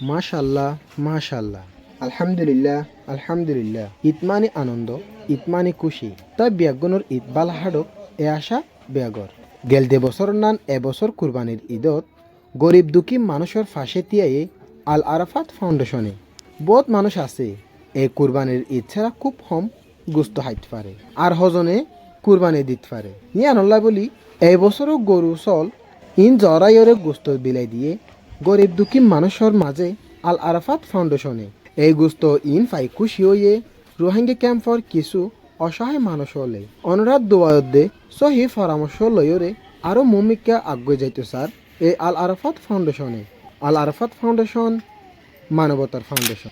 মাশাল্লাহ, মাশাল্লাহ, আলহামদুলিল্লাহ, আলহামদুলিল্লাহ। ইতমানি আনন্দ, ইতমানি খুশি। তাই বিয়াগনের ঈদ বালাহাডক এ আশা বেয়াগর। গেলদে বছর নান এবছর কুরবানির ঈদত গরিব দুঃখী মানুষের ফাঁসে তিয়ায়ে আল আরাফাত ফাউন্ডেশনে বহুত মানুষ আছে এই কুরবানির ঈদ ছাড়া খুব কম গুস্ত হাইতে পারে আর হজনে কুরবানি দিতে পারে নিয়ানল্লাহ বলি এই বছরও গরু চল ইন জরাইরে গুস্ত বিলাই দিয়ে গরিব দুঃখী মানুষের মাঝে আল আরাফাত ফাউন্ডেশনে এই গুস্ত ইন ফাই খুশি হয়ে রোহিঙ্গা ক্যাম্পর কিছু অসহায় মানুষ হলে অনুরাধ দোয়ায়দে সহি পরামর্শ লয়রে আরও মুমিকা আগে যাইতে স্যার এই আল আরাফাত ফাউন্ডেশনে আল আরাফাত ফাউন্ডেশন মানবতার ফাউন্ডেশন।